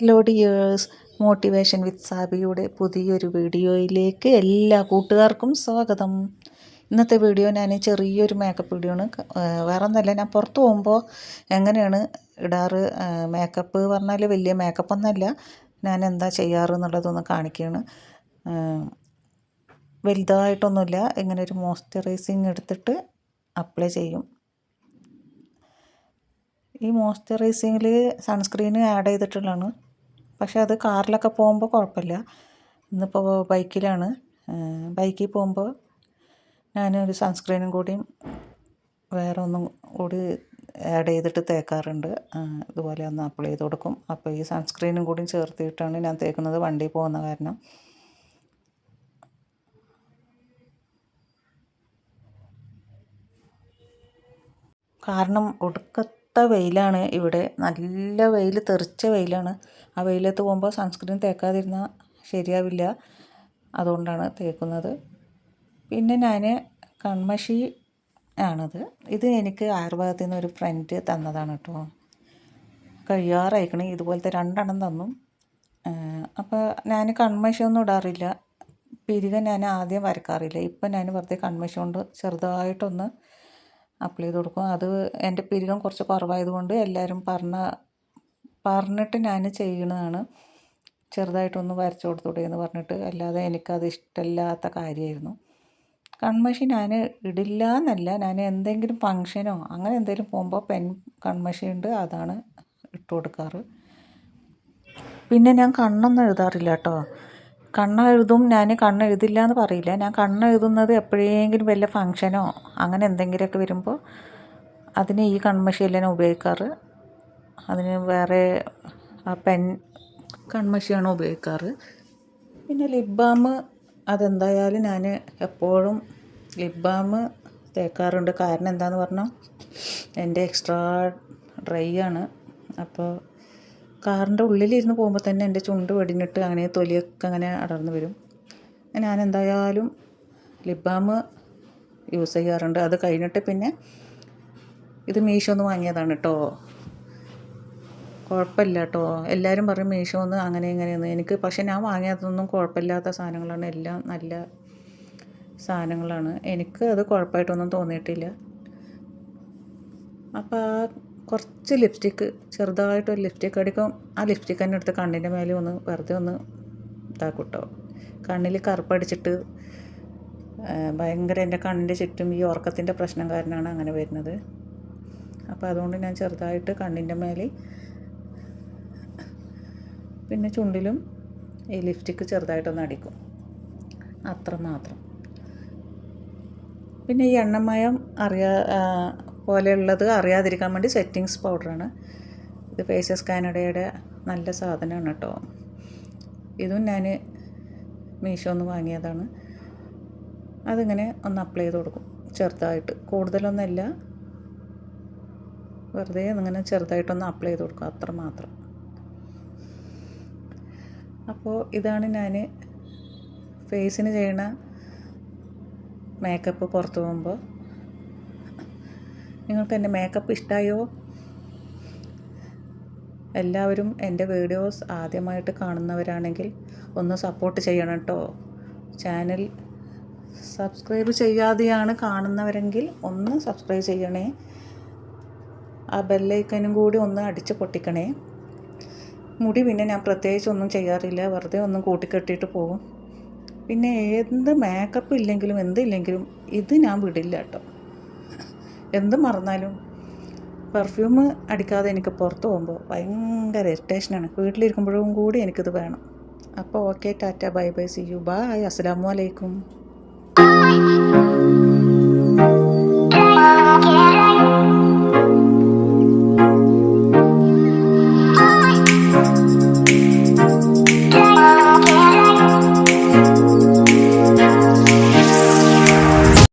Hello dears, motivation വിത്ത് സാബിയുടെ പുതിയൊരു വീഡിയോയിലേക്ക് എല്ലാ കൂട്ടുകാർക്കും സ്വാഗതം. ഇന്നത്തെ വീഡിയോ ഞാൻ ചെറിയൊരു മേക്കപ്പ് വീഡിയോ ആണ്. വേറെ ഒന്നല്ല, ഞാൻ പുറത്ത് പോകുമ്പോൾ എങ്ങനെയാണ് ഇടാറ്, മേക്കപ്പ് പറഞ്ഞാൽ വലിയ മേക്കപ്പ് ഒന്നല്ല, ഞാൻ എന്താ ചെയ്യാറ് എന്നുള്ളതൊന്ന് കാണിക്കുകയാണ്. വലുതായിട്ടൊന്നുമില്ല, ഇങ്ങനെ ഒരു മോയ്സ്ചറൈസിങ് എടുത്തിട്ട് അപ്ലൈ ചെയ്യും. ഈ മോയ്സ്ചറൈസിങ്ങിൽ സൺസ്ക്രീൻ ആഡ് ചെയ്തിട്ടുള്ളതാണ്. പക്ഷെ അത് കാറിലൊക്കെ പോകുമ്പോൾ കുഴപ്പമില്ല. ഇന്നിപ്പോൾ ബൈക്കിലാണ്. ബൈക്കിൽ പോകുമ്പോൾ ഞാനൊരു സൺസ്ക്രീനും കൂടിയും വേറെ ഒന്നും കൂടി ആഡ് ചെയ്തിട്ട് തേക്കാറുണ്ട്. ഇതുപോലെ ഒന്ന് അപ്ലൈ ചെയ്ത് കൊടുക്കും. അപ്പോൾ ഈ സൺസ്ക്രീനും കൂടിയും ചേർത്തിട്ടാണ് ഞാൻ തേക്കുന്നത്, വണ്ടി പോകുന്ന കാരണം. കാരണം ഒടുക്കത്തെ വെയിലാണ് ഇവിടെ, നല്ല വെയിൽ, തെറിച്ച വെയിലാണ്. ആ വെയിലത്ത് പോകുമ്പോൾ സൺസ്ക്രീൻ തേക്കാതിരുന്നാൽ ശരിയാവില്ല, അതുകൊണ്ടാണ് തേക്കുന്നത്. പിന്നെ ഞാൻ കൺമഷി ആണത്. ഇത് എനിക്ക് ആയുർവേദത്തിൽ നിന്ന് ഒരു ഫ്രണ്ട് തന്നതാണ് കേട്ടോ. കഴിയാറായിക്കണേ, ഇതുപോലത്തെ 2 തന്നു. അപ്പോൾ ഞാൻ കൺമഷി ഒന്നും ഇടാറില്ല, പിരിക ഞാൻ ആദ്യം വരക്കാറില്ല. ഇപ്പം ഞാൻ വെറുതെ കൺമഷി കൊണ്ട് ചെറുതായിട്ടൊന്ന് അപ്ലൈ ചെയ്ത് കൊടുക്കും. അത് എൻ്റെ പിരികം കുറച്ച് കുറവായതുകൊണ്ട് എല്ലാവരും പറഞ്ഞിട്ട് ഞാൻ ചെയ്യണതാണ്. ചെറുതായിട്ടൊന്ന് വരച്ചു കൊടുത്തൂടെ എന്ന് പറഞ്ഞിട്ട്. അല്ലാതെ എനിക്കത് ഇഷ്ടമില്ലാത്ത കാര്യമായിരുന്നു. കൺമഷി ഞാൻ ഇടില്ല എന്നല്ല, ഞാൻ എന്തെങ്കിലും ഫങ്ഷനോ അങ്ങനെ എന്തെങ്കിലും പോകുമ്പോൾ കൺമഷി ഉണ്ട്, അതാണ് ഇട്ട് കൊടുക്കാറ്. പിന്നെ ഞാൻ കണ്ണൊന്നും എഴുതാറില്ല കേട്ടോ. കണ്ണെഴുതും, ഞാൻ കണ്ണെഴുതില്ല എന്ന് പറയില്ല. ഞാൻ കണ്ണെഴുതുന്നത് എപ്പോഴെങ്കിലും വല്ല ഫങ്ഷനോ അങ്ങനെ എന്തെങ്കിലുമൊക്കെ വരുമ്പോൾ അതിന് ഈ കൺമഷിയല്ല ഞാൻ ഉപയോഗിക്കാറ്. അതിന് വേറെ കൺമഷിയാണ് ഉപയോഗിക്കാറ്. പിന്നെ ലിപ് ബാം, അതെന്തായാലും ഞാൻ എപ്പോഴും ലിപ് ബാം തേക്കാറുണ്ട്. കാരണം എന്താണെന്ന് പറഞ്ഞാൽ എൻ്റെ എക്സ്ട്രാ ഡ്രൈ ആണ്. അപ്പോൾ കാറിൻ്റെ ഉള്ളിലിരുന്ന് പോകുമ്പോൾ തന്നെ എൻ്റെ ചുണ്ട് വെടിഞ്ഞിട്ട് അങ്ങനെ തൊലിയൊക്കെ അങ്ങനെ അടർന്നു വരും. ഞാൻ എന്തായാലും ലിപ് ബാം യൂസ് ചെയ്യാറുണ്ട്. അത് കഴിഞ്ഞിട്ട് പിന്നെ ഇത് മീഷോന്ന് വാങ്ങിയതാണ് കേട്ടോ. കുഴപ്പമില്ല കേട്ടോ. എല്ലാവരും പറയും മീഷോന്ന് അങ്ങനെ ഇങ്ങനെയെന്ന്. എനിക്ക് പക്ഷേ ഞാൻ വാങ്ങിയതൊന്നും കുഴപ്പമില്ലാത്ത സാധനങ്ങളാണ്, എല്ലാം നല്ല സാധനങ്ങളാണ്. എനിക്ക് അത് കുഴപ്പമായിട്ടൊന്നും തോന്നിയിട്ടില്ല. അപ്പോൾ കുറച്ച് ലിപ്സ്റ്റിക്ക്, ചെറുതായിട്ടൊരു ലിപ്സ്റ്റിക്ക് അടിക്കും. ആ ലിപ്സ്റ്റിക്ക് തന്നെ എടുത്ത് കണ്ണിൻ്റെ മേലെ ഒന്ന് വെറുതെ ഒന്ന് ഇതാക്കും കേട്ടോ. കണ്ണിൽ കറുപ്പടിച്ചിട്ട് ഭയങ്കര എൻ്റെ കണ്ണിൻ്റെ ചുറ്റും ഈ ഉറക്കത്തിൻ്റെ പ്രശ്നം കാരണമാണ് അങ്ങനെ വരുന്നത്. അപ്പോൾ അതുകൊണ്ട് ഞാൻ ചെറുതായിട്ട് കണ്ണിൻ്റെ മേലെ പിന്നെ ചുണ്ടിലും ഈ ലിപ്സ്റ്റിക്ക് ചെറുതായിട്ടൊന്ന് അടിക്കും, അത്രമാത്രം. പിന്നെ ഈ എണ്ണമയം പോലെയുള്ളത് അറിയാതിരിക്കാൻ വേണ്ടി സെറ്റിങ്സ് പൗഡറാണ്. ഇത് ഫേസസ് കാനഡയുടെ നല്ല സാധനമാണ് കേട്ടോ. ഇതും ഞാൻ മീഷോന്ന് വാങ്ങിയതാണ്. അതിങ്ങനെ ഒന്ന് അപ്ലൈ ചെയ്ത് കൊടുക്കും ചെറുതായിട്ട്, കൂടുതലൊന്നുമില്ല, വെറുതെ ഇങ്ങനെ ചെറുതായിട്ടൊന്ന് അപ്ലൈ ചെയ്ത് കൊടുക്കും, അത്രമാത്രം. അപ്പോൾ ഇതാണ് ഞാൻ ഫേസിന് ചെയ്യണ മേക്കപ്പ് പുറത്ത് പോകുമ്പോൾ. നിങ്ങൾക്ക് എൻ്റെ മേക്കപ്പ് ഇഷ്ടമായോ? എല്ലാവരും എൻ്റെ വീഡിയോസ് ആദ്യമായിട്ട് കാണുന്നവരാണെങ്കിൽ ഒന്ന് സപ്പോർട്ട് ചെയ്യണം കേട്ടോ. ചാനൽ സബ്സ്ക്രൈബ് ചെയ്യാതെയാണ് കാണുന്നവരെങ്കിൽ ഒന്ന് സബ്സ്ക്രൈബ് ചെയ്യണേ. ആ ബെല്ലൈക്കനും കൂടി ഒന്ന് അടിച്ച് പൊട്ടിക്കണേ. മുടി പിന്നെ ഞാൻ പ്രത്യേകിച്ച് ഒന്നും ചെയ്യാറില്ല, വെറുതെ ഒന്നും കൂട്ടിക്കെട്ടിയിട്ട് പോകും. പിന്നെ എന്ത് മേക്കപ്പ് ഇല്ലെങ്കിലും എന്തില്ലെങ്കിലും ഇത് ഞാൻ വിടില്ല കേട്ടോ. എന്ത് മറന്നാലും പെർഫ്യൂം അടിക്കാതെ എനിക്ക് പുറത്ത് പോകുമ്പോൾ ഭയങ്കര ഇറിറ്റേഷനാണ്. വീട്ടിലിരിക്കുമ്പോഴും കൂടി എനിക്കിത് വേണം. അപ്പോൾ okay, tata, bye bye, see you, bye, അസ്സലാമു അലൈക്കും.